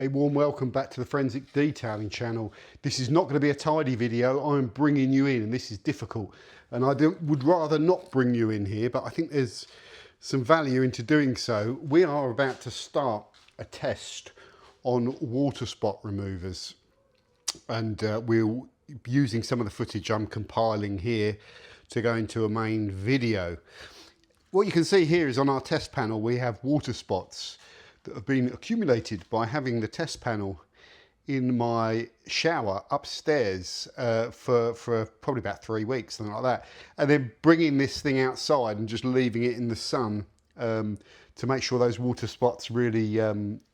A warm welcome back to the Forensic Detailing channel. This is not going to be a tidy video. I'm bringing you in, and this is difficult. And would rather not bring you in here, but I think there's some value into doing so. We are about to start a test on WaterSpot removers. And we're using some of the footage I'm compiling here to go into a main video. What you can see here is on our test panel, we have water spots that have been accumulated by having the test panel in my shower upstairs for probably about 3 weeks, something like that, and then bringing this thing outside and just leaving it in the sun to make sure those water spots really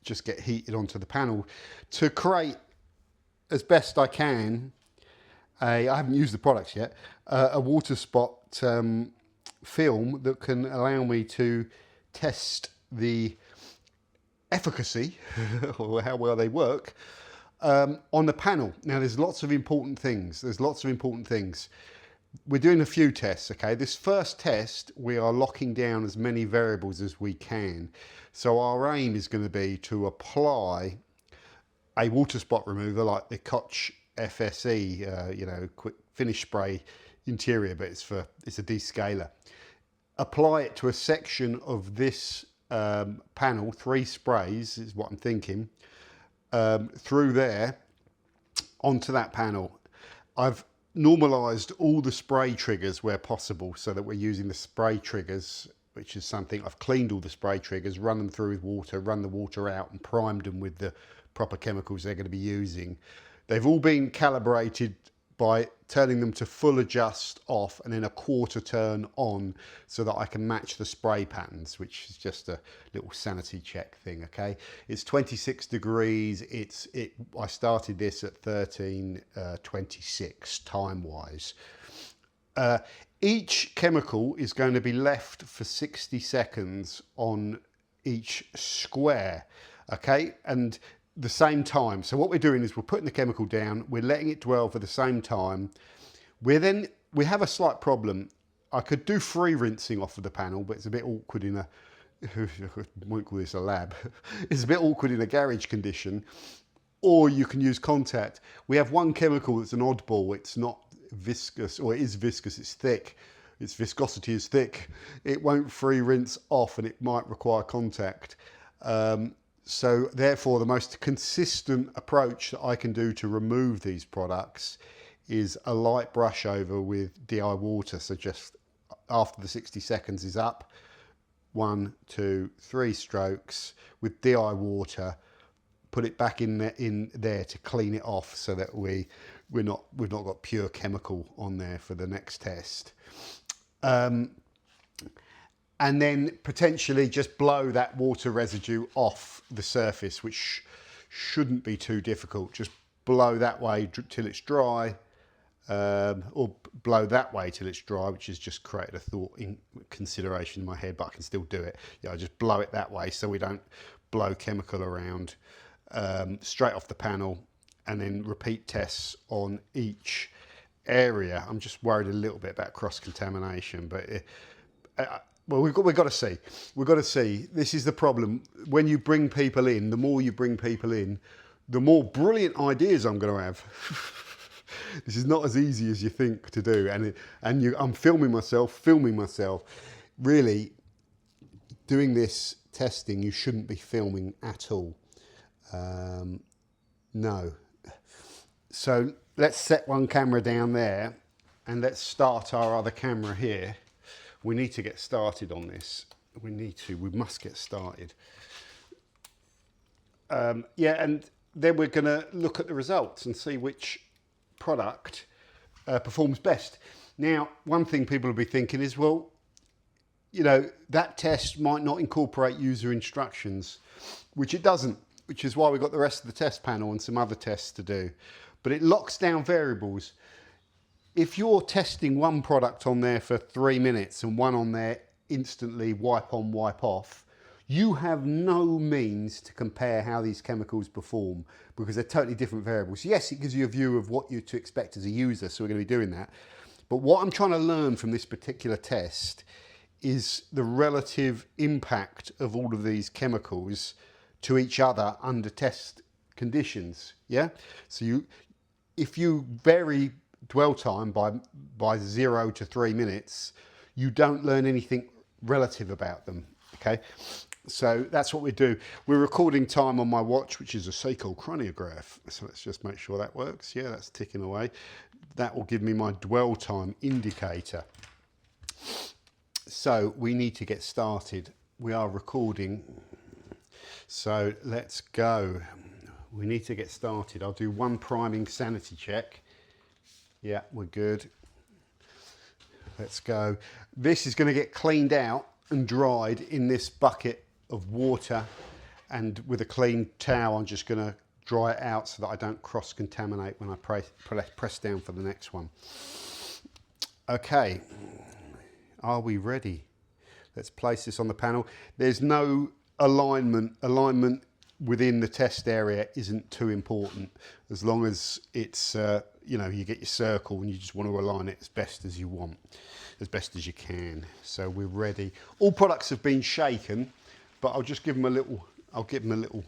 just get heated onto the panel to create, as best I can, I haven't used the products yet, a water spot film that can allow me to test the efficacy or how well they work on the panel. Now there's lots of important things. We're doing a few tests, okay? This first test, we are locking down as many variables as we can. So our aim is going to be to apply a water spot remover like the Koch FSE, quick finish spray interior, but it's a descaler. Apply it to a section of this panel, 3 sprays is what I'm thinking, through there onto that panel. I've normalized all the spray triggers where possible so that we're using the spray triggers, which is something I've cleaned all the spray triggers, run them through with water, run the water out and primed them with the proper chemicals they're going to be using. They've all been calibrated by turning them to full adjust off and then a quarter turn on so that I can match the spray patterns, which is just a little sanity check thing, okay? It's 26 degrees. I started this at 13:26 time-wise. Each chemical is going to be left for 60 seconds on each square, okay? And the same time. So what we're doing is we're putting the chemical down, we're letting it dwell for the same time. We have a slight problem. I could do free rinsing off of the panel, but it's a bit awkward in I won't call this a lab. It's a bit awkward in a garage condition, or you can use contact. We have one chemical that's an oddball. It's not viscous, or it is viscous, it's thick. Its viscosity is thick. It won't free rinse off and it might require contact. So therefore, the most consistent approach that I can do to remove these products is a light brush over with DI water. So just after the 60 seconds is up, 1, 2, 3 strokes with DI water, put it back in there to clean it off so that we've not got pure chemical on there for the next test. And then potentially just blow that water residue off the surface, which shouldn't be too difficult. Just blow that way till it's dry, or blow that way till it's dry, which has just created a thought in consideration in my head, but I can still do it. Yeah, I just blow it that way so we don't blow chemical around, straight off the panel, and then repeat tests on each area. I'm just worried a little bit about cross-contamination, but well, we've got to see. We've got to see. This is the problem. When you bring people in, the more you bring people in, the more brilliant ideas I'm going to have. This is not as easy as you think to do. I'm filming myself. Really, doing this testing, you shouldn't be filming at all. No. So let's set one camera down there and let's start our other camera here. We need to get started on this. We must get started. Yeah, and then we're going to look at the results and see which product performs best. Now, one thing people will be thinking is, well, that test might not incorporate user instructions, which it doesn't, which is why we've got the rest of the test panel and some other tests to do. But it locks down variables. If you're testing one product on there for 3 minutes and one on there instantly wipe on, wipe off, you have no means to compare how these chemicals perform because they're totally different variables. Yes, it gives you a view of what you're to expect as a user, so we're going to be doing that. But what I'm trying to learn from this particular test is the relative impact of all of these chemicals to each other under test conditions. Yeah, so if you vary dwell time by 0 to 3 minutes, you don't learn anything relative about them. Okay, so that's what we do. We're recording time on my watch, which is a Seiko chronograph. So let's just make sure that works. Yeah, that's ticking away. That will give me my dwell time indicator. So we need to get started. We are recording. So let's go. We need to get started. I'll do one priming sanity check. Yeah, we're good. Let's go. This is going to get cleaned out and dried in this bucket of water, and with a clean towel I'm just going to dry it out so that I don't cross-contaminate when I press down for the next one. Okay, are we ready? Let's place this on the panel. There's no alignment within the test area isn't too important, as long as it's you know, you get your circle and you just want to align it as best as you want, as best as you can. So we're ready. All products have been shaken, but I'll just give them a little, I'll give them a little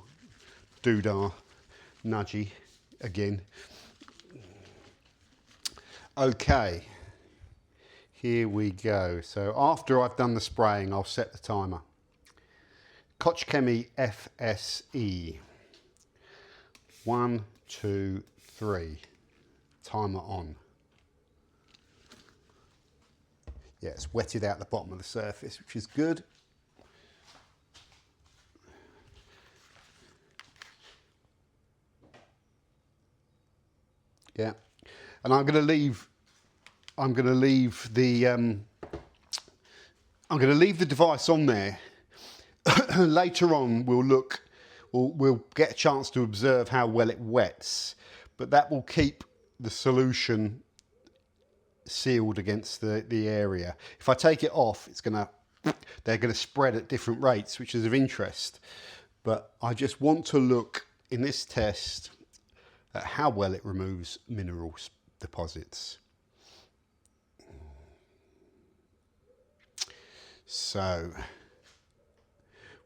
doodah nudgy again. Okay, here we go. So after I've done the spraying, I'll set the timer. Koch-Chemie FSE. 1, 2, 3. Timer on. Yeah, it's wetted out the bottom of the surface, which is good. Yeah, and I'm going to leave the device on there. Later on, we'll get a chance to observe how well it wets, but that will keep the solution sealed against the area. If I take it off, they're gonna spread at different rates, which is of interest. But I just want to look in this test at how well it removes mineral deposits. So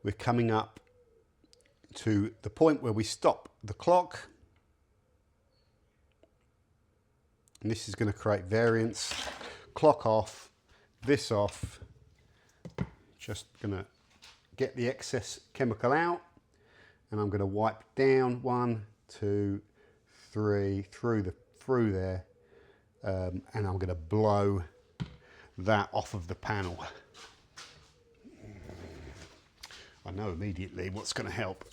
we're coming up to the point where we stop the clock. And this is going to create variance. Clock off, this off. Just going to get the excess chemical out. And I'm going to wipe down 1, 2, 3 through there. And I'm going to blow that off of the panel. I know immediately what's going to help.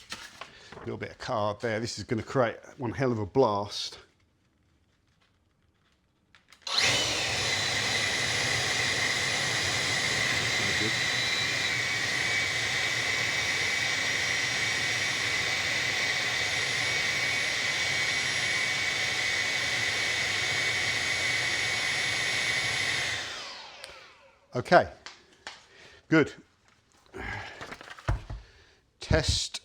A little bit of card there. This is going to create one hell of a blast. Okay, good. Test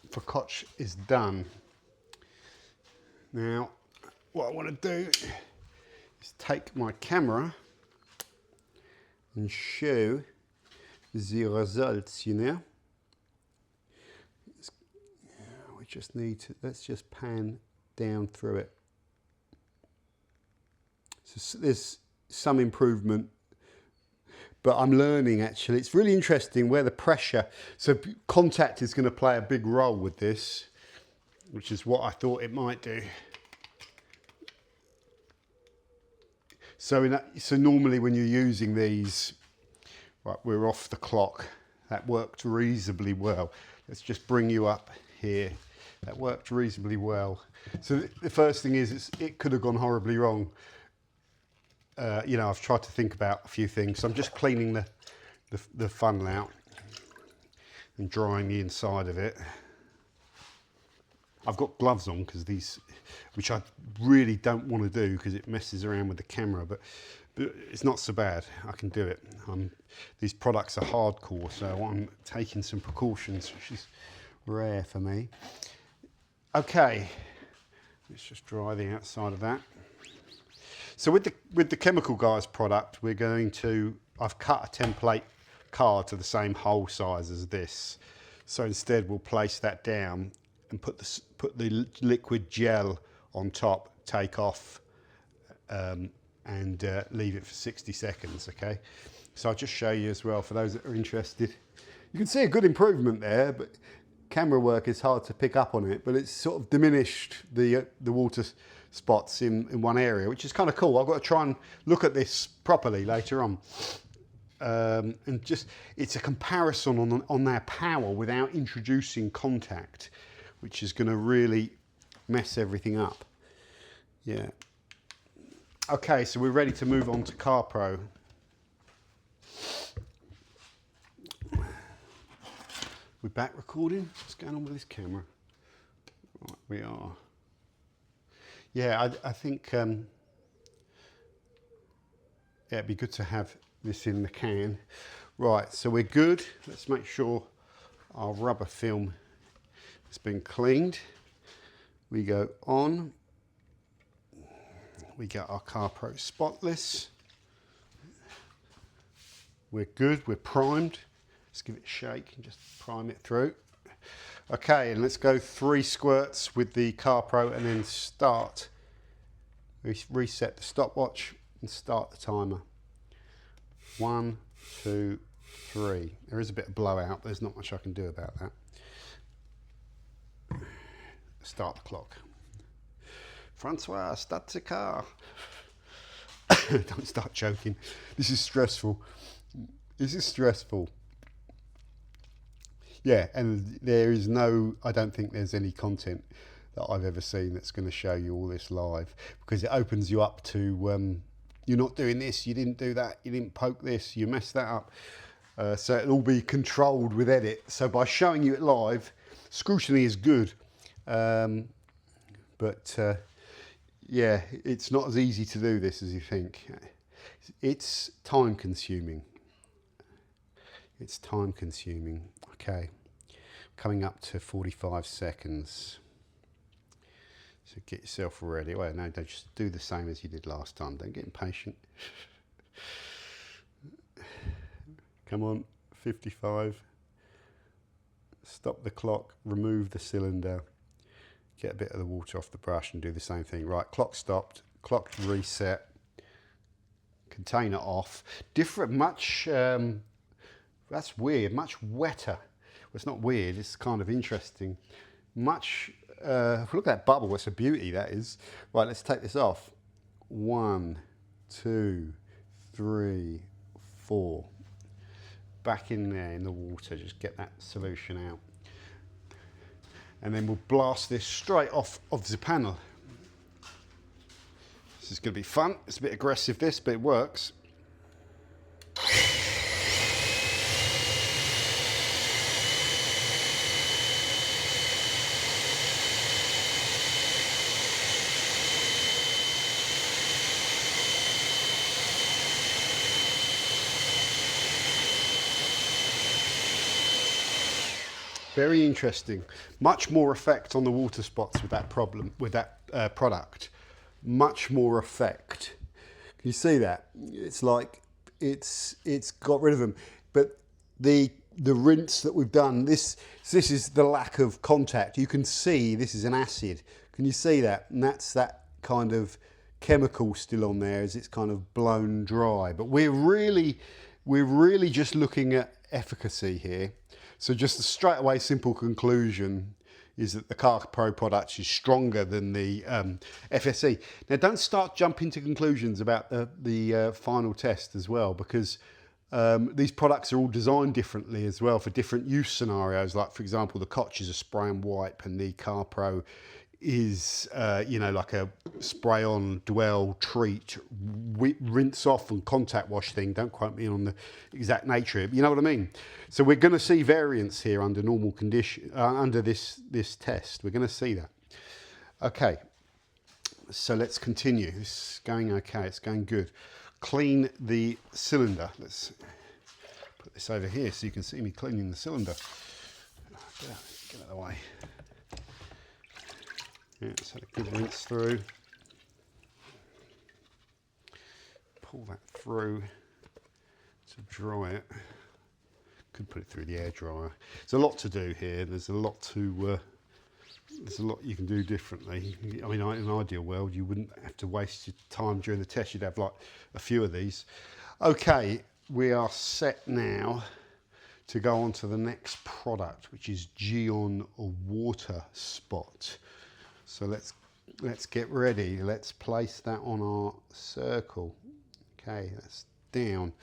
for Koch is done. Now, what I want to do is take my camera and show the results, you know. We just need to, let's just pan down through it. So there's some improvement, but I'm learning actually. It's really interesting where the pressure, so contact is going to play a big role with this, which is what I thought it might do. So normally when you're using these, right, we're off the clock. That worked reasonably well. Let's just bring you up here. That worked reasonably well. So the first thing is it could have gone horribly wrong. You know, I've tried to think about a few things. So I'm just cleaning the funnel out and drying the inside of it. I've got gloves on because these, which I really don't want to do because it messes around with the camera, but it's not so bad. I can do it. These products are hardcore, so I'm taking some precautions, which is rare for me. Okay, let's just dry the outside of that. So with the Chemical Guys product, I've cut a template card to the same hole size as this. So instead we'll place that down and put the liquid gel on top, take off, and leave it for 60 seconds, okay? So I'll just show you as well for those that are interested. You can see a good improvement there, but camera work is hard to pick up on it, but it's sort of diminished the water spots in one area, which is kind of cool. I've got to try and look at this properly later on. And just, it's a comparison on their power without introducing contact, which is going to really mess everything up. Yeah. Okay, so we're ready to move on to Carpro. We're back recording. What's going on with this camera? Right, we are. Yeah, I think yeah, it'd be good to have this in the can. Right, so we're good. Let's make sure our rubber film has been cleaned. We go on. We get our Carpro Spotless. We're good, we're primed. Let's give it a shake and just prime it through. Okay, and let's go 3 squirts with the Carpro and then start. Reset the stopwatch and start the timer. 1, 2, 3. There is a bit of blowout, but there's not much I can do about that. Start the clock. Francois, start the car. Don't start joking. This is stressful. This is stressful. Yeah, and there is no, I don't think there's any content that I've ever seen that's going to show you all this live, because it opens you up to, you're not doing this, you didn't do that, you didn't poke this, you messed that up. So it'll all be controlled with edit. So by showing you it live, scrutiny is good. But yeah, it's not as easy to do this as you think. It's time consuming. It's time consuming. Okay, coming up to 45 seconds. So get yourself ready. Well, no, don't just do the same as you did last time. Don't get impatient. Come on, 55. Stop the clock, remove the cylinder. Get a bit of the water off the brush and do the same thing. Right, clock stopped, clock reset, container off. Different, much, that's weird, much wetter. Well, it's not weird, it's kind of interesting. Much, look at that bubble, it's a beauty that is. Right, let's take this off. 1, 2, 3, 4. Back in there in the water, just get that solution out. And then we'll blast this straight off of the panel. This is going to be fun. It's a bit aggressive this, but it works. Very interesting. Much more effect on the water spots with that product. Much more effect. Can you see that? It's like it's got rid of them. But the rinse that we've done, this is the lack of contact. You can see this is an acid. Can you see that? And that's that kind of chemical still on there as it's kind of blown dry. But we're really just looking at efficacy here. So just the straight away simple conclusion is that the Carpro product is stronger than the FSE. Now don't start jumping to conclusions about the final test as well, because these products are all designed differently as well for different use scenarios. Like for example, the Koch is a spray and wipe, and the Carpro is you know, like a spray on, dwell, treat, rinse off and contact wash thing. Don't quote me on the exact nature of it, but you know what I mean. So we're going to see variance here under normal condition, under this test. We're going to see that. Okay, so let's continue. This is going okay, it's going good. Clean the cylinder. Let's put this over here so you can see me cleaning the cylinder. Get out of the way. Yeah, let's have a good rinse through. Pull that through to dry it. Could put it through the air dryer. There's a lot to do here. There's a lot to there's a lot you can do differently. I mean, in an ideal world, you wouldn't have to waste your time during the test. You'd have like a few of these. Okay, we are set now to go on to the next product, which is Gyeon WaterSpot. So let's get ready. Let's place that on our circle. Okay, that's down.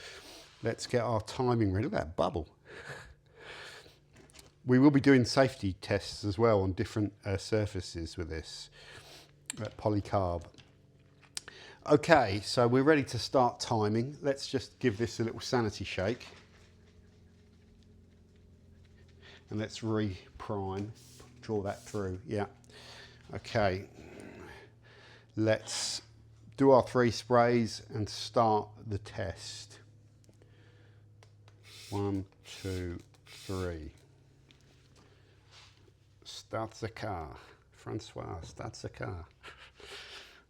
Let's get our timing ready. Look at that bubble. We will be doing safety tests as well on different surfaces with this polycarb. Okay, so we're ready to start timing. Let's just give this a little sanity shake. And let's re-prime, draw that through, yeah. Okay, let's do our 3 sprays and start the test. 1, 2, 3. Start the car. Francois, start the car.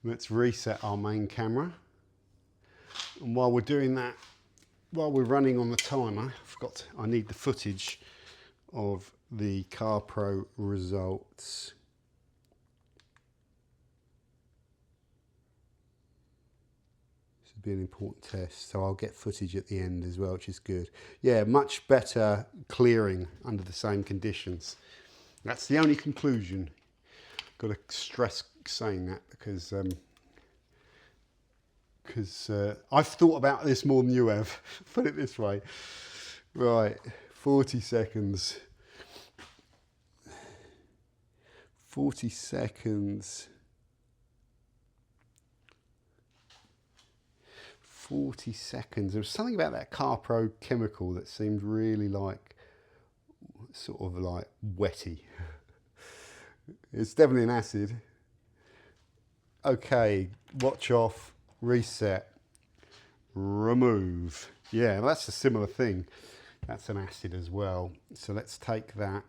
Let's reset our main camera. And while we're doing that, while we're running on the timer, I need the footage of the Carpro results. This would be an important test, so I'll get footage at the end as well, which is good. Yeah, much better clearing under the same conditions. That's the only conclusion. Got to stress saying that because I've thought about this more than you have. Put it this way. Right, 40 seconds. 40 seconds. 40 seconds. There was something about that Carpro chemical that seemed really like, sort of like wetty. It's definitely an acid. Okay, watch off, reset, remove. Yeah, well, that's a similar thing. That's an acid as well. So let's take that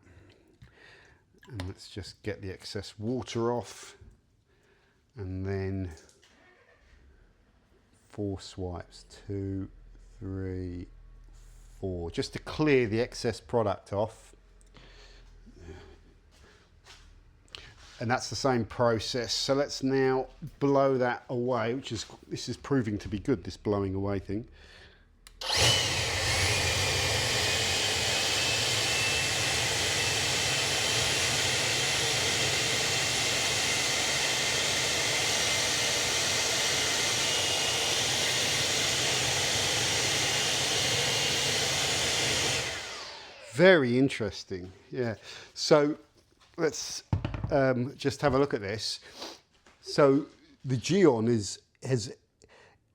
and let's just get the excess water off, and then 4 swipes, 2, 3, 4, just to clear the excess product off. And that's the same process. So let's now blow that away, this is proving to be good, this blowing away thing. Very interesting, yeah. So let's just have a look at this. So the Gyeon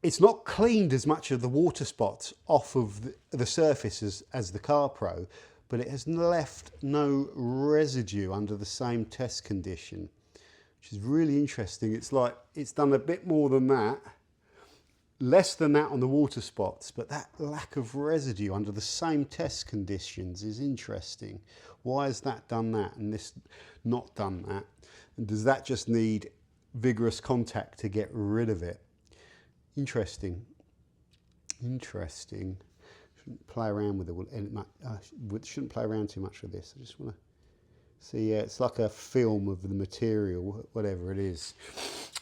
it's not cleaned as much of the water spots off of the surface as the Carpro, but it has left no residue under the same test condition, which is really interesting. It's like it's done a bit more than that, less than that on the water spots, but that lack of residue under the same test conditions is interesting. Why has that done that and this not done that? And does that just need vigorous contact to get rid of it? Interesting. Interesting. Shouldn't play around with it. Shouldn't play around too much with this. I just want to see. Yeah, it's like a film of the material, whatever it is.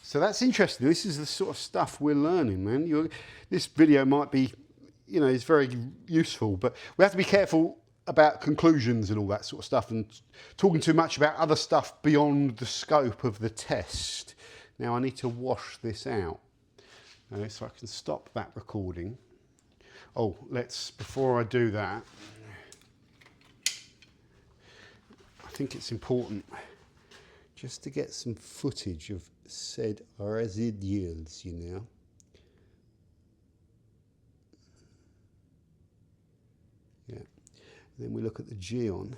So that's interesting. This is the sort of stuff we're learning, man. This video might be, it's very useful, but we have to be careful about conclusions and all that sort of stuff, and talking too much about other stuff beyond the scope of the test. Now I need to wash this out. So I can stop that recording. Oh, before I do that, I think it's important just to get some footage of said residuals, Yeah. Then we look at the Gyeon.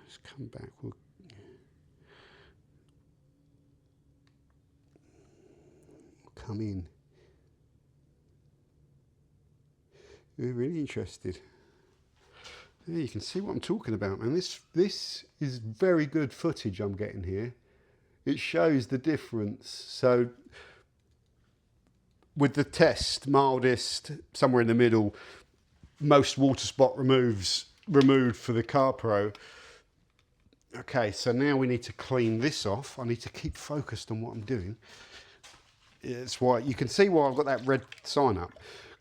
Let's come back. We'll come in. We're really interested. Yeah, you can see what I'm talking about, man. This is very good footage I'm getting here. It shows the difference. So with the test, mildest, somewhere in the middle, most water spot removed for the Carpro. Okay, so now we need to clean this off. I need to keep focused on what I'm doing. It's why you can see why I've got that red sign up,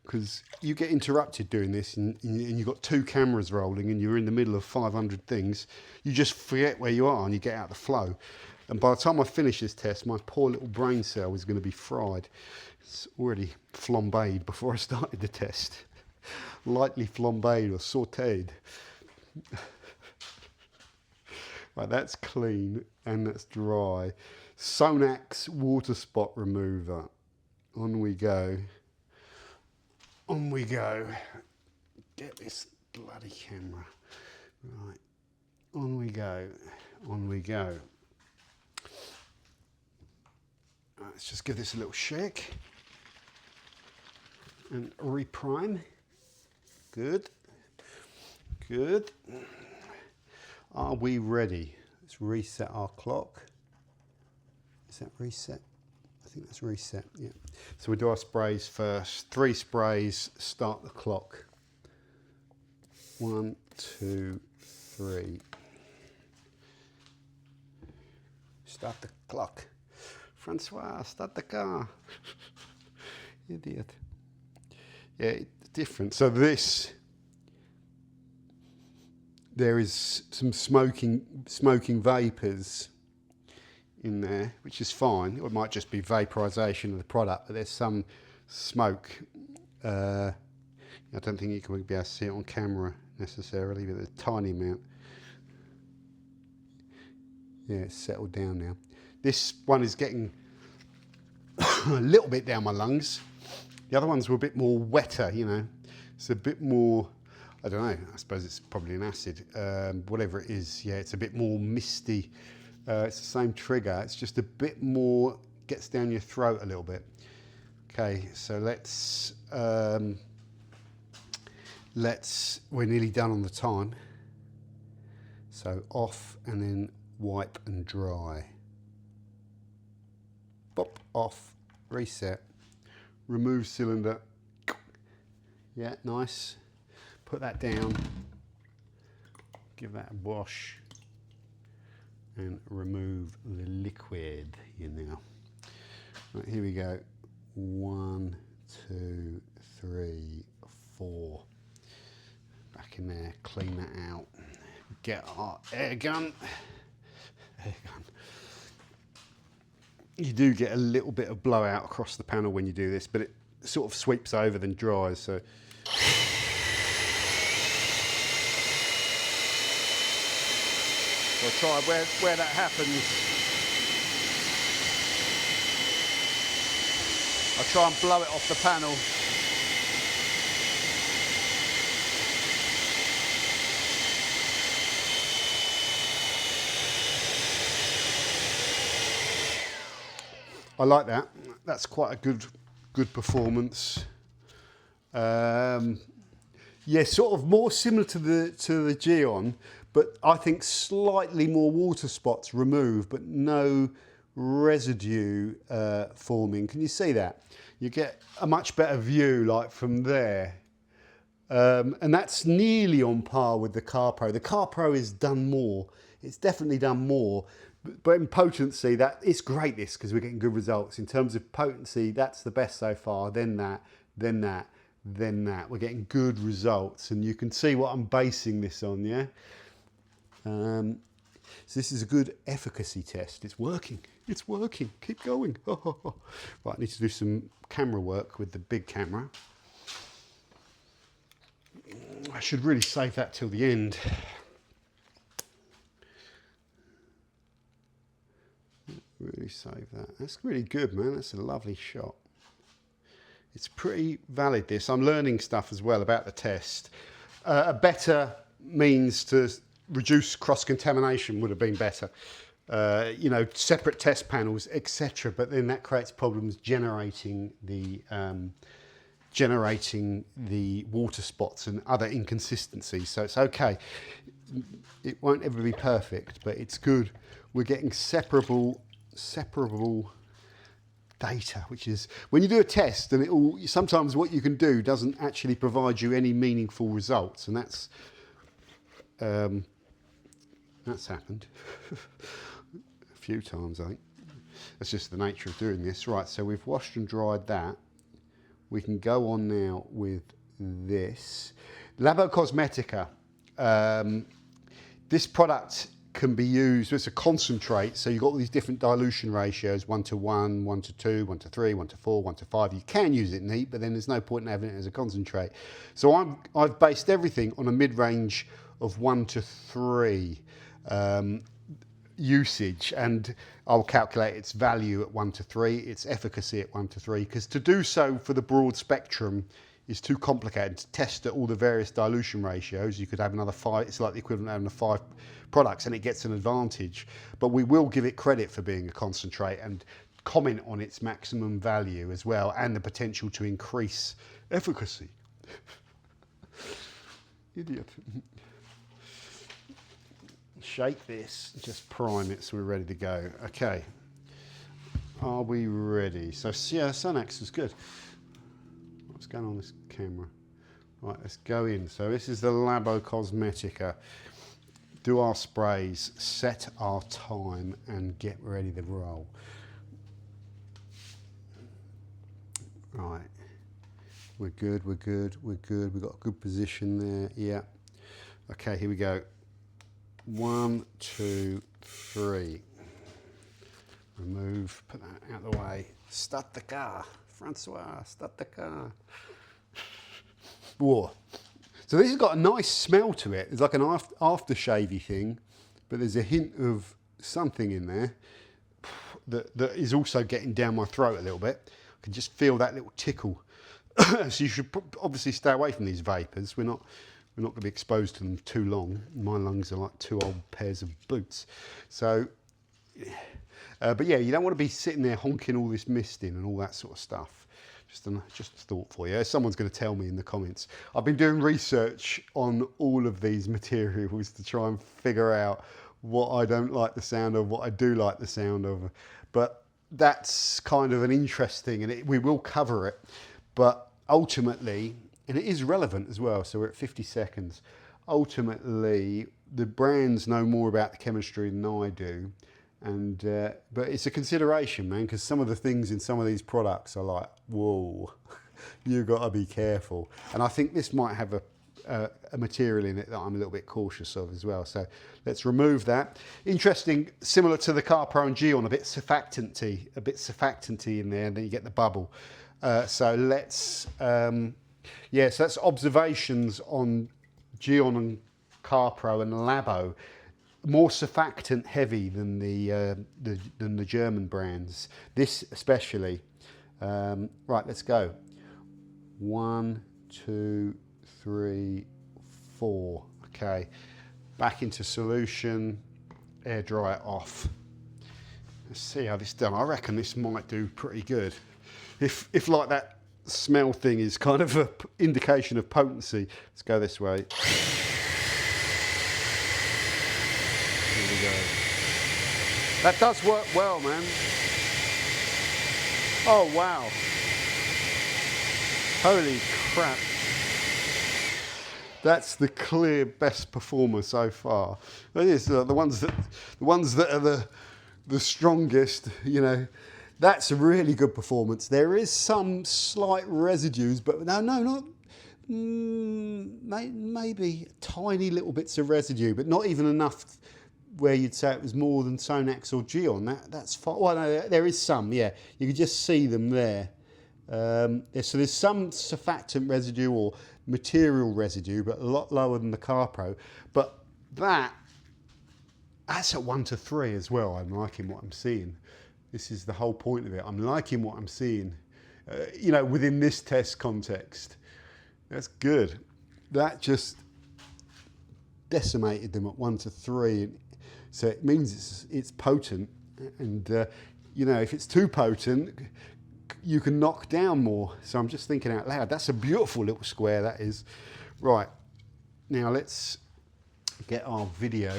because you get interrupted doing this and you've got two cameras rolling and you're in the middle of 500 things. You just forget where you are and you get out of the flow. And by the time I finish this test, my poor little brain cell is going to be fried. It's already flambéed before I started the test. Lightly flambéed or sautéed. Right, that's clean and that's dry. Sonax WaterSpot remover. On we go. On we go. Get this bloody camera. Right. On we go. On we go. Let's just give this a little shake. And reprime. Good. Good. Are we ready? Let's reset our clock. Is that reset? I think that's reset, yeah. So we do our sprays first. 3 sprays, start the clock. 1, 2, 3. Start the clock. Francois, start the car. Idiot. Yeah, it's different. So this, there is some smoking vapours in there, which is fine. It might just be vaporization of the product, but there's some smoke. I don't think you can be able to see it on camera necessarily, but there's a tiny amount. Yeah, it's settled down now. This one is getting a little bit down my lungs. The other ones were a bit more wetter, you know. It's a bit more, I don't know, I suppose it's probably an acid. Whatever it is, yeah, it's a bit more misty. It's the same trigger, it's just a bit more, gets down your throat a little bit. Okay, so we're nearly done on the time. So off and then wipe and dry. Pop, off, reset, remove cylinder. Yeah, nice. Put that down, give that a wash, and remove the liquid in there. Right, here we go. 1, 2, 3, 4. Back in there, clean that out. Get our air gun. Air gun. You do get a little bit of blowout across the panel when you do this, but it sort of sweeps over then dries. So. I'll try where that happens. I'll try and blow it off the panel. I like that. That's quite a good performance. Yeah, sort of more similar to the Gyeon, but I think slightly more water spots removed, but no residue forming. Can you see that? You get a much better view like from there. And that's nearly on par with the Carpro. The Carpro is done more. It's definitely done more. But in potency, it's great this, because we're getting good results. In terms of potency, that's the best so far. Then that, then that, then that. We're getting good results, and you can see what I'm basing this on, yeah? So this is a good efficacy test. It's working. It's working. Keep going. Right, I need to do some camera work with the big camera. I should really save that till the end. Really save that. That's really good, man. That's a lovely shot. It's pretty valid, this. I'm learning stuff as well about the test. A better means to reduce cross-contamination would have been better. You know, separate test panels, etc. But then that creates problems generating the water spots and other inconsistencies. So it's okay. It won't ever be perfect, but it's good. We're getting separable data, which is when you do a test, and sometimes what you can do doesn't actually provide you any meaningful results, and that's That's happened a few times, I think. That's just the nature of doing this. Right, so we've washed and dried that. We can go on now with this. Labocosmetica. This product can be used, it's a concentrate, so you've got all these different dilution ratios, 1:1, 1:2, 1:3, 1:4, 1:5. You can use it neat, but then there's no point in having it as a concentrate. So I've based everything on a mid-range of 1:3 usage, and I'll calculate its value at 1:3, its efficacy at 1:3, because to do so for the broad spectrum is too complicated. To test at all the various dilution ratios, you could have another 5, it's like the equivalent of having 5 products, and it gets an advantage. But we will give it credit for being a concentrate and comment on its maximum value as well, and the potential to increase efficacy. Idiot. Shake this, just prime it so we're ready to go. Okay, are we ready? So yeah, Sonax is good. What's going on with this camera? Right, let's go in. So this is the Labocosmetica. Do our sprays, set our time, and get ready to roll. Right, we're good, we're good, we're good. We've got a good position there, yeah. Okay, here we go. 1, 2, 3. Remove, put that out of the way. Start the car, Francois, start the car. Whoa. So this has got a nice smell to it. It's like an aftershave-y thing, but there's a hint of something in there that is also getting down my throat a little bit. I can just feel that little tickle. So you should obviously stay away from these vapours. We're not going to be exposed to them too long. My lungs are like 2 old pairs of boots. So, but yeah, you don't want to be sitting there honking all this mist in and all that sort of stuff. Just a thought for you. Someone's going to tell me in the comments. I've been doing research on all of these materials to try and figure out what I don't like the sound of, what I do like the sound of. But that's kind of an interesting, and we will cover it. But ultimately, and it is relevant as well, so we're at 50 seconds. Ultimately, the brands know more about the chemistry than I do. And but it's a consideration, man, because some of the things in some of these products are like, whoa, you got to be careful. And I think this might have a material in it that I'm a little bit cautious of as well. So let's remove that. Interesting, similar to the Carpro and Gyeon, a bit surfactanty in there, and then you get the bubble. So let's, yeah, so that's observations on Gyeon and Carpro and Labo. More surfactant heavy than the German brands. This especially. Right, let's go. 1, 2, 3, 4. Okay, back into solution. Air dry it off. Let's see how this done. I reckon this might do pretty good. If like that smell thing is kind of an indication of potency. Let's go this way. That does work well, man. Oh, wow. Holy crap. That's the clear best performer so far. It is the ones that are the strongest, you know. That's a really good performance. There is some slight residues, but not maybe tiny little bits of residue, but not even enough where you'd say it was more than Sonax or Gyeon. That's fine. Well, no, there is some, yeah. You can just see them there. So there's some surfactant residue or material residue, but a lot lower than the Carpro. But that's at 1:3 as well. I'm liking what I'm seeing. This is the whole point of it. I'm liking what I'm seeing, you know, within this test context. That's good. That just decimated them at 1:3. So it means it's potent, and you know, if it's too potent, you can knock down more. So I'm just thinking out loud. That's a beautiful little square, that is. Right, now let's get our video.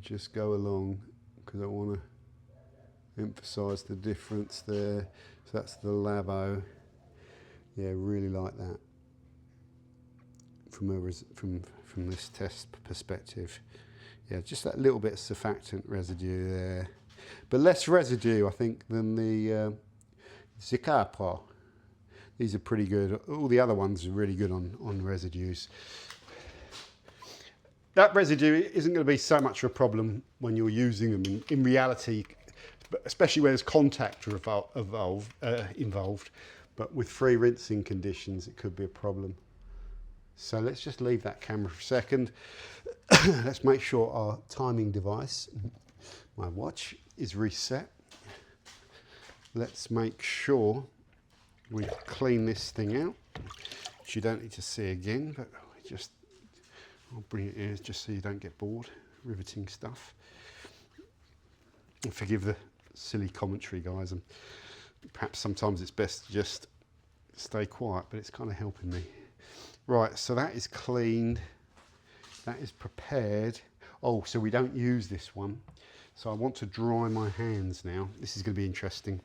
Just go along, because I want to emphasize the difference there. So that's the Labo. Yeah, really like that from this test perspective. Yeah, just that little bit of surfactant residue there, but less residue, I think, than the Carpro. These are pretty good. All the other ones are really good on residues. That residue isn't going to be so much of a problem when you're using them in reality, especially where there's contact involved. But with free rinsing conditions, it could be a problem. So let's just leave that camera for a second. Let's make sure our timing device, my watch, is reset. Let's make sure we clean this thing out, which you don't need to see again, but I'll bring it here just so you don't get bored riveting stuff. And forgive the silly commentary, guys, and perhaps sometimes it's best to just stay quiet, but it's kind of helping me. Right, so that is cleaned, that is prepared. Oh, so we don't use this one. So I want to dry my hands now. This is going to be interesting.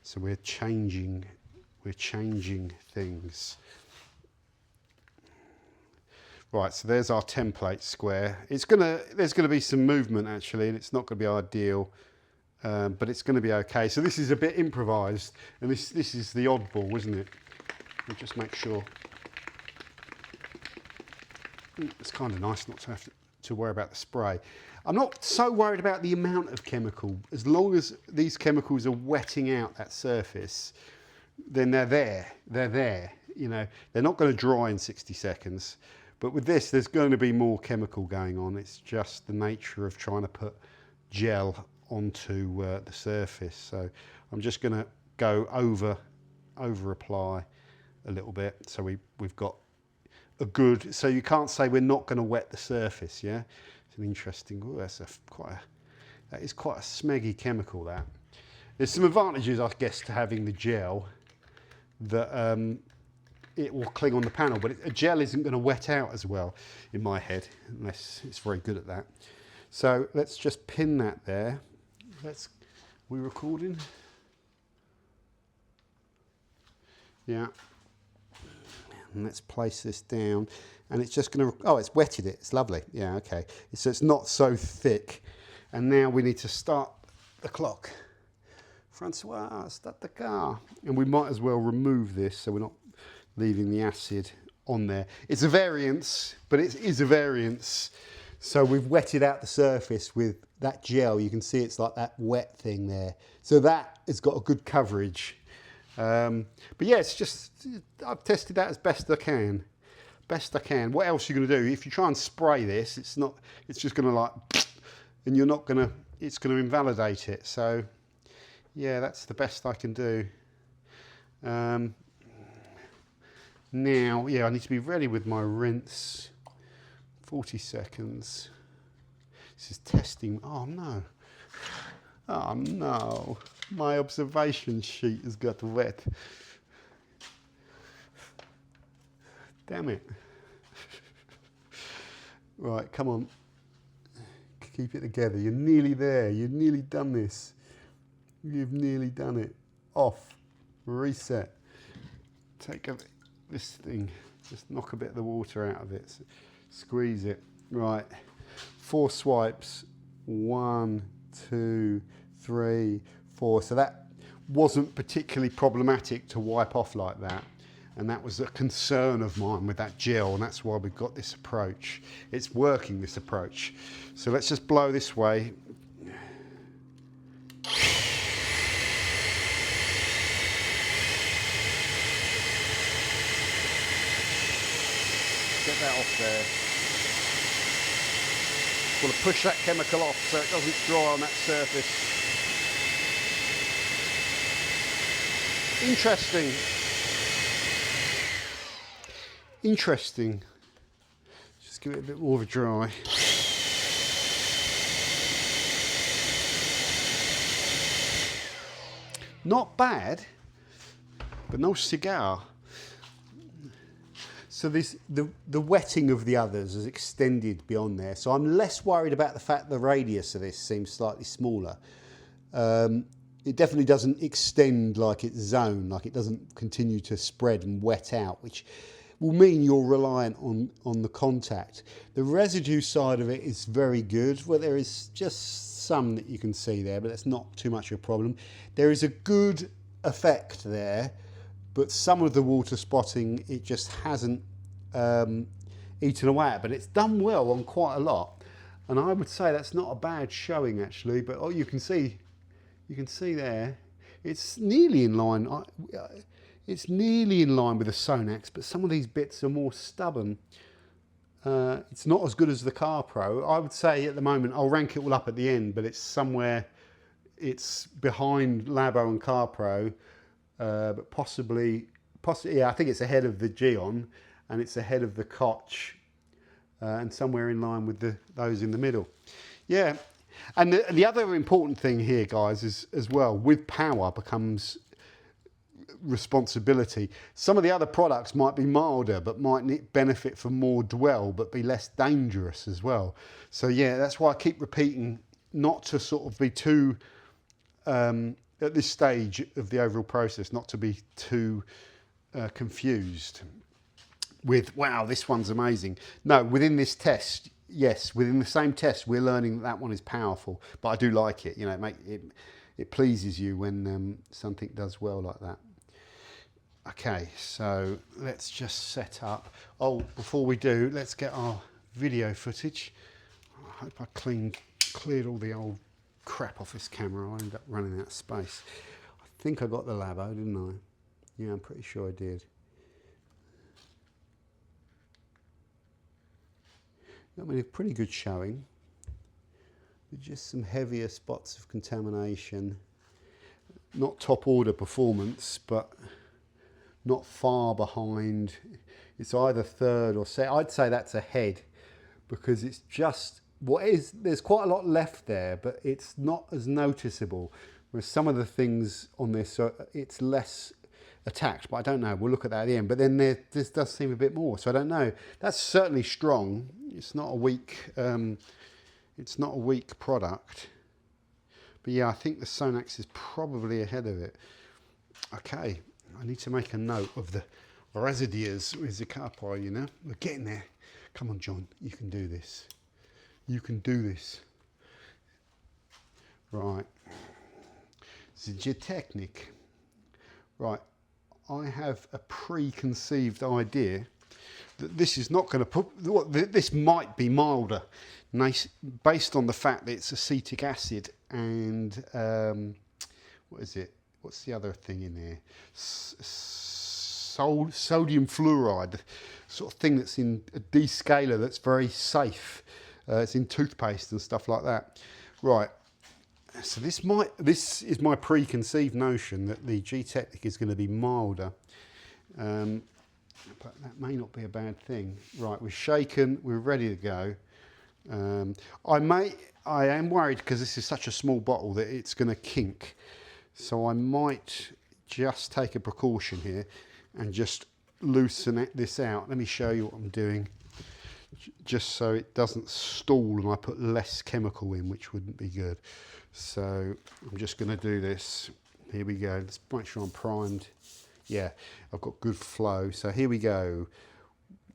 So we're changing things. Right, so there's our template square. There's gonna be some movement actually, and it's not gonna be ideal, but it's gonna be okay. So this is a bit improvised, and this is the oddball, isn't it? We'll just make sure. It's kind of nice not to have to worry about the spray. I'm not so worried about the amount of chemical. As long as these chemicals are wetting out that surface, then they're there. You know, they're not going to dry in 60 seconds. But with this, there's going to be more chemical going on. It's just the nature of trying to put gel onto the surface. So I'm just going to go over apply a little bit. So we've got a good, so you can't say we're not going to wet the surface, yeah? It's an interesting, oh, that is quite a smeggy chemical, that. There's some advantages, I guess, to having the gel, that it will cling on the panel, but a gel isn't going to wet out as well, in my head, unless it's very good at that. So let's just pin that there. We recording? Yeah. And let's place this down, and it's just going to, oh, it's wetted it, it's lovely. Yeah, okay. So it's not so thick. And now we need to start the clock. Francois, start the car. And we might as well remove this so we're not leaving the acid on there. It's a variance, but it is a variance. So we've wetted out the surface with that gel. You can see it's like that wet thing there. So that has got a good coverage. But yeah, it's just, I've tested that as best I can. What else are you going to do? If you try and spray this, it's just going to like, and you're not going to, it's going to invalidate it. So yeah, that's the best I can do. Now, yeah, I need to be ready with my rinse. 40 seconds. This is testing. Oh no. Oh no. My observation sheet has got wet. Damn it. Right, come on. Keep it together. You're nearly there. You've nearly done this. You've nearly done it. Off. Reset. Take this thing. Just knock a bit of the water out of it. Squeeze it. Right. 4 swipes. 1, 2, 3, 4. So that wasn't particularly problematic to wipe off like that. And that was a concern of mine with that gel, and that's why we've got this approach. It's working, this approach. So let's just blow this way. Get that off there. Want to push that chemical off so it doesn't dry on that surface. Interesting. Just give it a bit more of a dry. Not bad, but no cigar. So the wetting of the others has extended beyond there. So I'm less worried about the fact the radius of this seems slightly smaller. it definitely doesn't extend like its zone, like it doesn't continue to spread and wet out, which will mean you're reliant on the contact. The residue side of it is very good, where there is just some that you can see there, but that's not too much of a problem. There is a good effect there, but some of the water spotting, it just hasn't eaten away at, but it's done well on quite a lot. And I would say that's not a bad showing actually, but you can see there, it's nearly in line. It's nearly in line with the Sonax, but some of these bits are more stubborn. It's not as good as the Carpro. I would say at the moment, I'll rank it all up at the end, but it's somewhere, it's behind Labo and Carpro, but possibly, yeah, I think it's ahead of the Gyeon, and it's ahead of the Koch, and somewhere in line with those in the middle. Yeah, and the other important thing here, guys, is as well, with power becomes responsibility. Some of the other products might be milder, but might benefit from more dwell, but be less dangerous as well. So yeah, that's why I keep repeating not to sort of be too, at this stage of the overall process, not to be too confused with, wow, this one's amazing. No, within this test, yes, within the same test, we're learning that one is powerful, but I do like it. You know, it pleases you when something does well like that. Okay, so let's just set up. Oh, before we do, let's get our video footage. I hope I cleared all the old crap off this camera. I ended up running out of space. I think I got the Labo, didn't I? Yeah, I'm pretty sure I did. I mean, a pretty good showing. With just some heavier spots of contamination. Not top order performance, but not far behind. It's either third or second. I'd say that's ahead, because it's just there's quite a lot left there, but it's not as noticeable. Whereas some of the things on this, it's less attacked, but I don't know. We'll look at that at the end. But then this does seem a bit more, so I don't know. That's certainly strong. It's not a weak. It's not a weak product. But yeah, I think the Sonax is probably ahead of it. Okay. I need to make a note of the residues with the Carpro, you know. We're getting there. Come on, John. You can do this. You can do this. Right. The Gtechniq. Right. I have a preconceived idea that this is not going to this might be milder, nice, based on the fact that it's acetic acid and what is it? What's the other thing in there? Sodium fluoride, the sort of thing that's in a descaler that's very safe. It's in toothpaste and stuff like that. Right. So this is my preconceived notion that the Gtechniq is going to be milder. But that may not be a bad thing. Right, we're shaken, we're ready to go. I am worried because this is such a small bottle that it's going to kink. So I might just take a precaution here and just loosen this out. Let me show you what I'm doing, just so it doesn't stall and I put less chemical in, which wouldn't be good. So I'm just going to do this. Here we go. Let's make sure I'm primed. Yeah, I've got good flow. So here we go.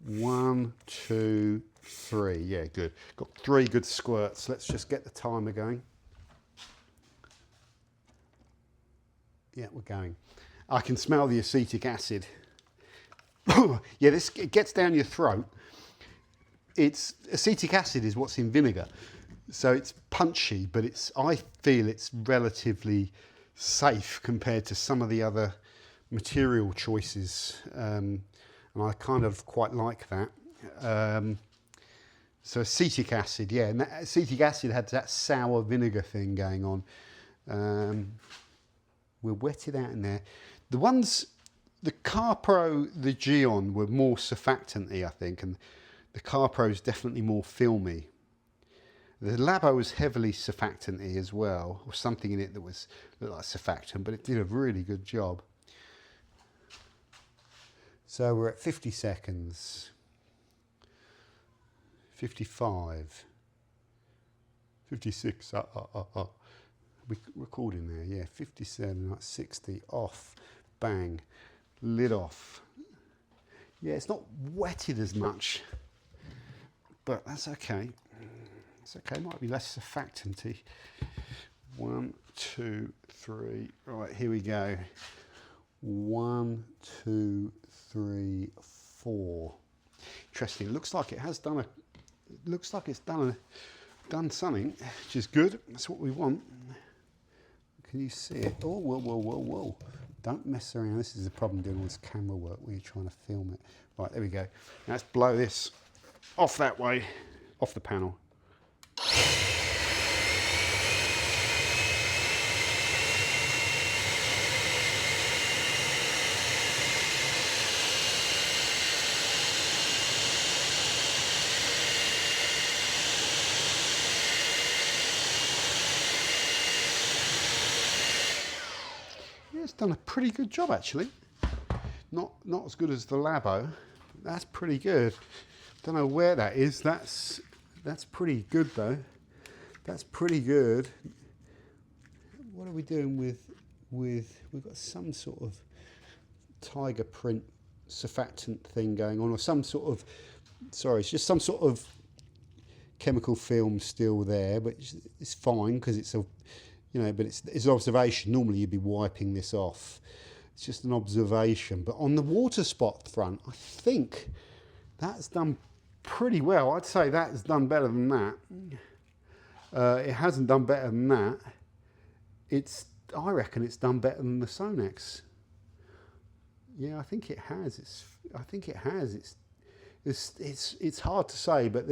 1, 2, 3. Yeah, good. Got 3 good squirts. Let's just get the timer going. Yeah, we're going. I can smell the acetic acid. Yeah, it gets down your throat. Acetic acid is what's in vinegar. So it's punchy, but I feel it's relatively safe compared to some of the other material choices. And I kind of quite like that. So acetic acid, yeah, and acetic acid had that sour vinegar thing going on. We'll wet it out in there. The Carpro, the Gyeon were more surfactant-y, I think, and the Carpro is definitely more filmy. The Labo was heavily surfactant-y as well, or something in it that looked like surfactant, but it did a really good job. So we're at 50 seconds. 55. 56. recording there? Yeah, 57, like 60, off, bang, lid off. Yeah, it's not wetted as much, but that's okay. It's okay, might be less surfactanty. 1, 2, 3, right, here we go. 1, 2, 3, 4. Interesting, it looks like it has done done something, which is good. That's what we want. Can you see it? Oh, whoa, whoa, whoa, whoa. Don't mess around. This is the problem doing all this camera work when you're trying to film it. Right, there we go. Now let's blow this off that way, off the panel. It's done a pretty good job actually. Not as good as the Labo. That's pretty good. Don't know where that is. That's pretty good though. That's pretty good. What are we doing with we've got some sort of tiger print surfactant thing going on, or some sort of, sorry, it's just some sort of chemical film still there, but it's fine because it's a, you know, but it's observation. Normally you'd be wiping this off. It's just an observation. But on the WaterSpot front, I think that's done pretty well. I'd say that has done better than that. It hasn't done better than that. I reckon it's done better than the Sonax. Yeah, I think it has. I think it has. It's hard to say, but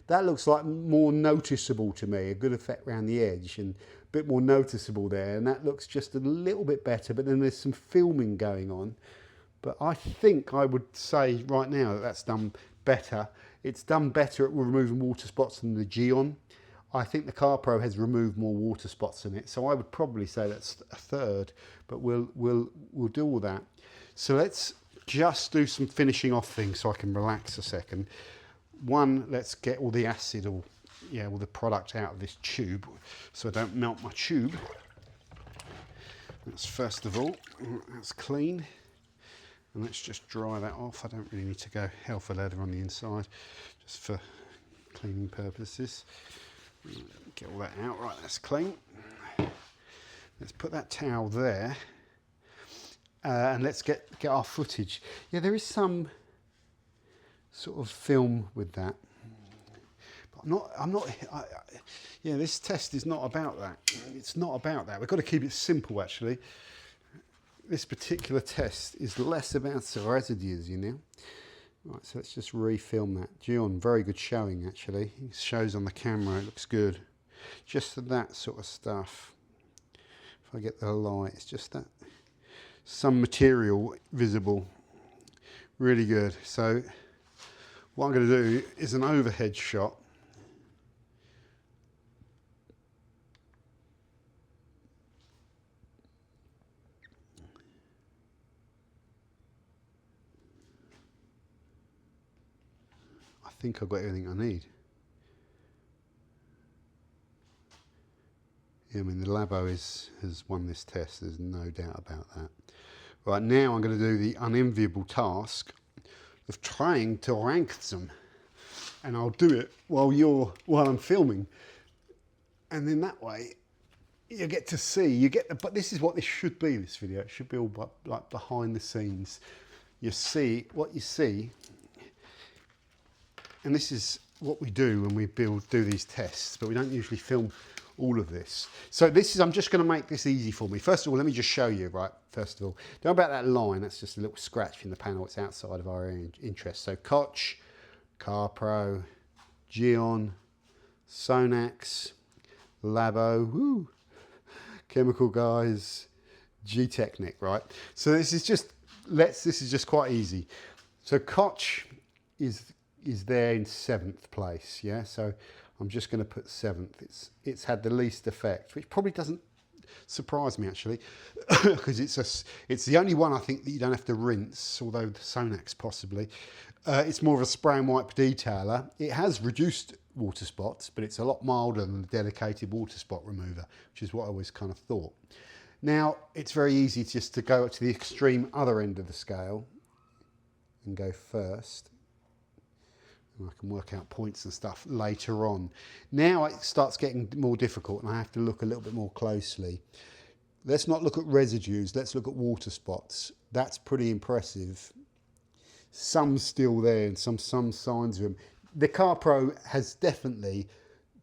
that looks like more noticeable to me. A good effect around the edge and a bit more noticeable there, and that looks just a little bit better. But then there's some filming going on. But I think I would say right now that that's done better. It's done better at removing water spots than the Gyeon. I think the Carpro has removed more water spots in it, so I would probably say that's a third. But we'll do all that. So let's just do some finishing off things so I can relax a second. One, let's get all the acid, all the product out of this tube so I don't melt my tube. That's first of all, that's clean. And let's just dry that off. I don't really need to go hell for leather on the inside, just for cleaning purposes. Get all that out. Right, that's clean. Let's put that towel there. And let's get our footage. Yeah, there is some sort of film with that. But yeah, this test is not about that. It's not about that. We've got to keep it simple, actually. This particular test is less about the residues, you know. Right, so let's just refilm that. Gyeon, very good showing, actually. It shows on the camera, it looks good. Just that sort of stuff. If I get the light, it's just that. Some material visible, really good. So what I'm going to do is an overhead shot. I think I've got everything I need. Yeah, I mean, the Labo has won this test, there's no doubt about that. Right, now I'm going to do the unenviable task of trying to rank them. And I'll do it while I'm filming. And then that way, you get to see, but this is what this should be, this video. It should be all like behind the scenes. You see what you see. And this is what we do when we do these tests, but we don't usually film all of this. So I'm just going to make this easy for me. First of all, let me just show you, right, first of all. Don't know about that line, that's just a little scratch in the panel. It's outside of our interest. So Koch, Carpro, Gyeon, Sonax, Labo, woo, chemical guys, Gtechniq, right? So this is just quite easy. So Koch is there in 7th place, yeah? So I'm just going to put 7th. It's had the least effect, which probably doesn't surprise me actually, because it's the only one I think that you don't have to rinse, although the Sonax possibly. It's more of a spray and wipe detailer. It has reduced water spots, but it's a lot milder than the dedicated water spot remover, which is what I always kind of thought. Now, it's very easy just to go to the extreme other end of the scale and go first. And I can work out points and stuff later on. Now it starts getting more difficult and I have to look a little bit more closely. Let's not look at residues, let's look at water spots. That's pretty impressive. Some still there and some signs of them. The Carpro has definitely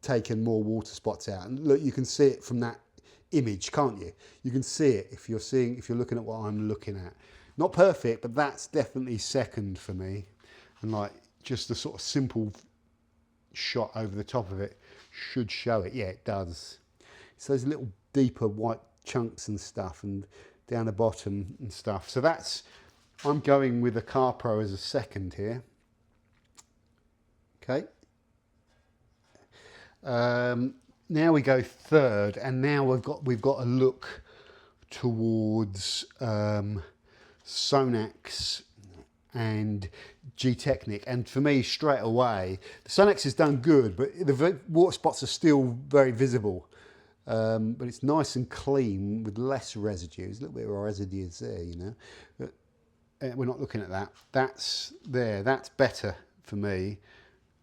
taken more water spots out. And look, you can see it from that image, can't you? You can see it if you're looking at what I'm looking at. Not perfect, but that's definitely second for me. And like just a sort of simple shot over the top of it should show it. Yeah, it does. It's those little deeper white chunks and stuff and down the bottom and stuff. So I'm going with the Carpro as a second here. Okay. Now we go third, and now we've got to look towards Sonax and Gtechniq. And for me, straight away, the Sonax has done good, but the water spots are still very visible. But it's nice and clean with less residues. A little bit of residues there, you know. But we're not looking at that. That's there. That's better for me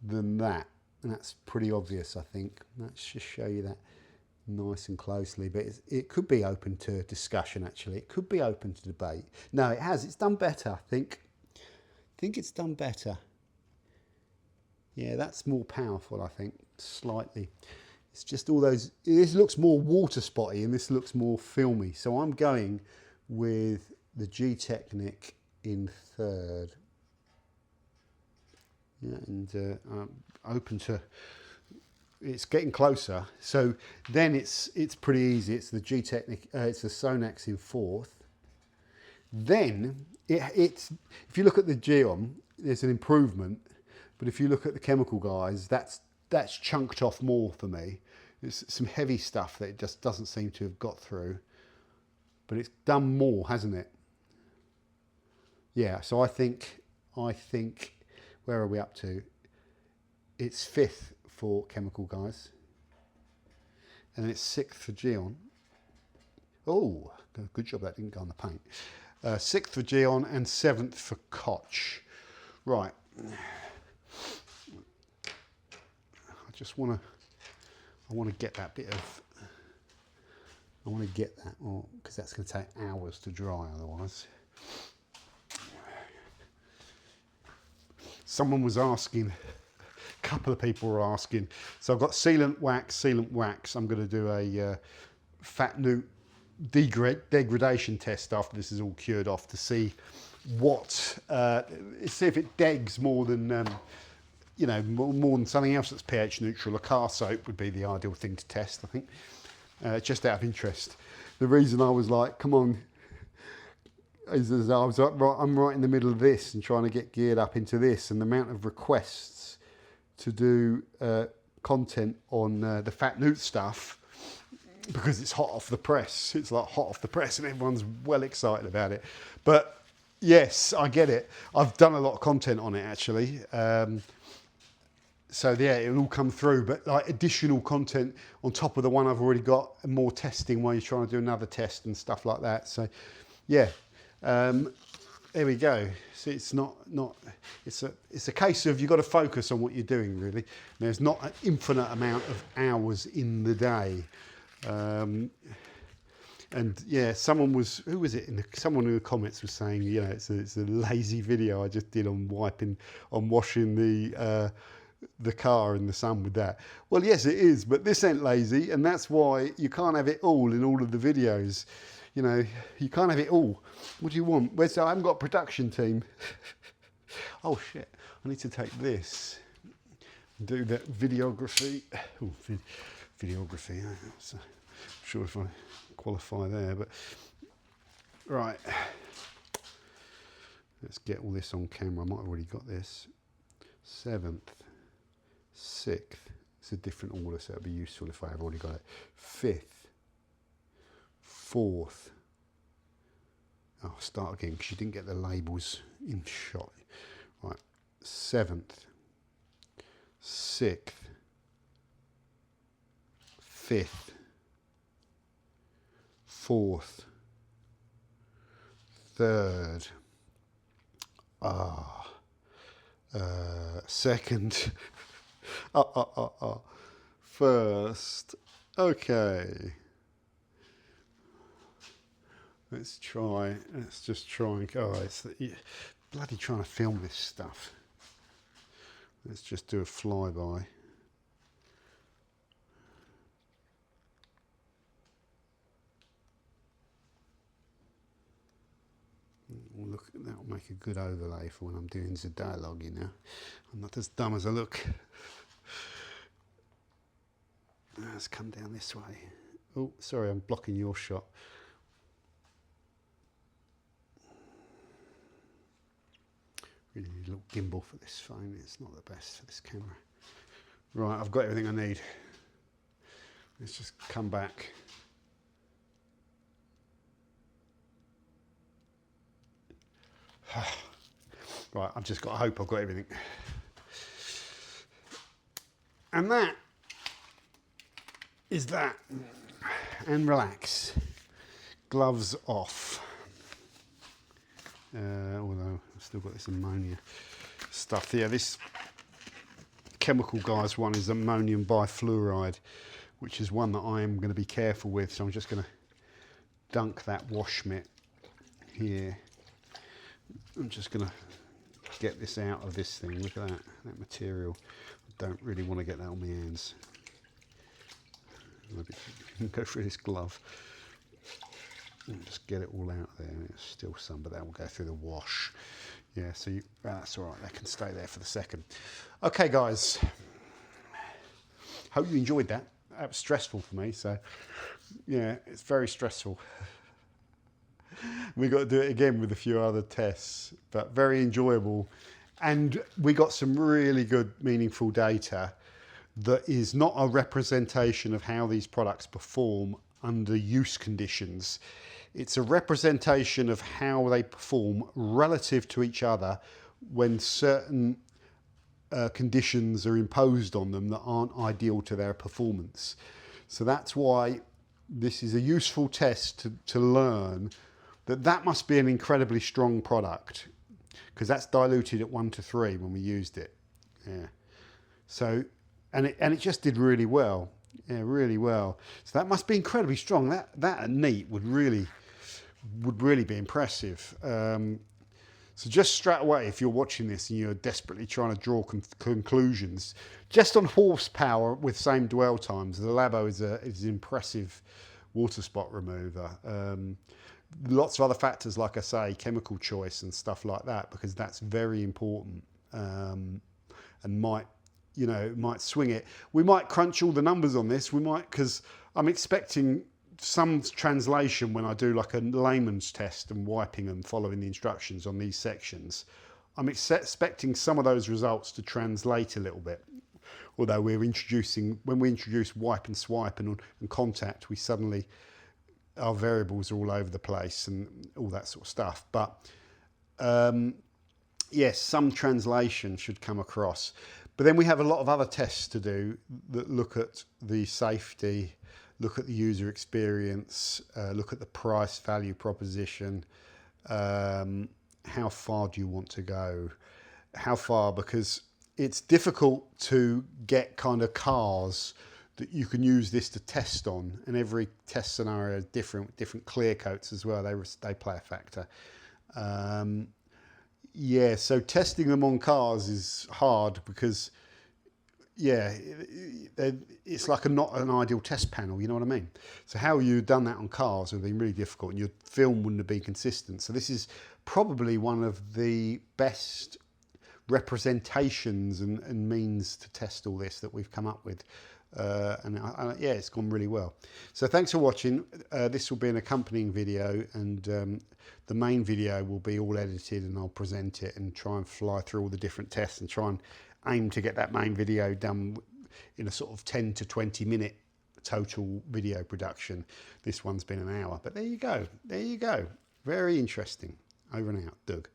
than that. And that's pretty obvious, I think. Let's just show you that nice and closely. But it could be open to discussion, actually. It could be open to debate. No, it has. It's done better, I think. I think it's done better. Yeah, that's more powerful, I think, slightly. It's just all those, this looks more water spotty and this looks more filmy. So I'm going with the Gtechniq in third. Yeah, and I'm open to, it's getting closer. So then it's pretty easy. It's the Gtechniq, it's the Sonax in fourth. Then it's, if you look at the Gyeon, there's an improvement. But if you look at the chemical guys, that's chunked off more for me. It's some heavy stuff that it just doesn't seem to have got through. But it's done more, hasn't it? Yeah, so I think, where are we up to? It's fifth for chemical guys. And then it's sixth for Gyeon. Oh, good job that didn't go on the paint. Sixth for Gyeon and seventh for Koch. Right. I want to get that bit of, I want to get that, because that's going to take hours to dry otherwise. Someone was asking, a couple of people were asking, so I've got sealant wax. I'm going to do a fat newt degradation test after this is all cured off to see what, see if it degs more than, you know, more than something else that's pH neutral. A car soap would be the ideal thing to test, I think, just out of interest. The reason I was like, come on, is I was like, right, I'm right in the middle of this and trying to get geared up into this, and the amount of requests to do content on the fat newt stuff, because it's hot off the press. It's like hot off the press and everyone's well excited about it. But yes, I get it. I've done a lot of content on it actually. So yeah, it'll all come through, but like additional content on top of the one I've already got, and more testing while you're trying to do another test and stuff like that. So yeah, there we go. See, it's it's a case of you've got to focus on what you're doing really. There's not an infinite amount of hours in the day. And yeah, someone was, who was it? Someone in the comments was saying, you know, it's a lazy video I just did on washing the car in the sun with that. Well, yes, it is, but this ain't lazy, and that's why you can't have it all in all of the videos. You know, you can't have it all. What do you want? I haven't got a production team. Oh shit, I need to take this and do that videography. Ooh, videography. So I'm sure if I qualify there, but right. Let's get all this on camera. I might have already got this. 7th, 6th. It's a different order, so it'll be useful if I have already got it. 5th, 4th. I'll start again because you didn't get the labels in shot. Right, 7th, 6th, fifth, fourth, third, second, first. Okay. Let's just try and go. It's bloody trying to film this stuff. Let's just do a flyby. Look, that'll make a good overlay for when I'm doing the dialogue, you know. I'm not as dumb as I look. Let's come down this way. Oh, sorry, I'm blocking your shot. Really need a little gimbal for this phone. It's not the best for this camera. Right, I've got everything I need. Let's just come back. Right, I've just got to hope I've got everything. And that is that. And relax. Gloves off. Although I've still got this ammonia stuff. Yeah, this chemical guys one is ammonium bifluoride, which is one that I am going to be careful with. So I'm just going to dunk that wash mitt here. I'm just going to get this out of this thing. Look at that material. I don't really want to get that on my hands. Maybe go through this glove and just get it all out there. There's still some, but that will go through the wash. Yeah, so that's all right. That can stay there for the second. Okay, guys. Hope you enjoyed that. That was stressful for me. So, yeah, it's very stressful. We got to do it again with a few other tests, but very enjoyable. And we got some really good, meaningful data that is not a representation of how these products perform under use conditions. It's a representation of how they perform relative to each other when certain conditions are imposed on them that aren't ideal to their performance. So that's why this is a useful test to learn that must be an incredibly strong product, because that's diluted at 1:3 when we used it. Yeah. So, and it just did really well. Yeah, really well. So that must be incredibly strong. That at neat would really be impressive. So just straight away, if you're watching this and you're desperately trying to draw conclusions, just on horsepower with same dwell times, the Labo is an impressive water spot remover. Lots of other factors, like I say, chemical choice and stuff like that, because that's very important, and might swing it. We might crunch all the numbers on this. We might, because I'm expecting some translation when I do like a layman's test and wiping and following the instructions on these sections. I'm expecting some of those results to translate a little bit. Although when we introduce wipe and swipe and contact, we suddenly, our variables are all over the place and all that sort of stuff. But yes, some translation should come across. But then we have a lot of other tests to do that look at the safety, look at the user experience, look at the price value proposition. How far do you want to go? How far? Because it's difficult to get kind of cars that you can use this to test on, and every test scenario is different clear coats as well. They play a factor. Yeah, so testing them on cars is hard because, yeah, it's like not an ideal test panel, you know what I mean? So how you've done that on cars would have been really difficult, and your film wouldn't have been consistent. So this is probably one of the best representations and means to test all this that we've come up with. Yeah, it's gone really well. So thanks for watching. This will be an accompanying video, and the main video will be all edited, and I'll present it and try and fly through all the different tests and try and aim to get that main video done in a sort of 10 to 20 minute total video production. This one's been an hour, but there you go. Very interesting. Over and out, Doug.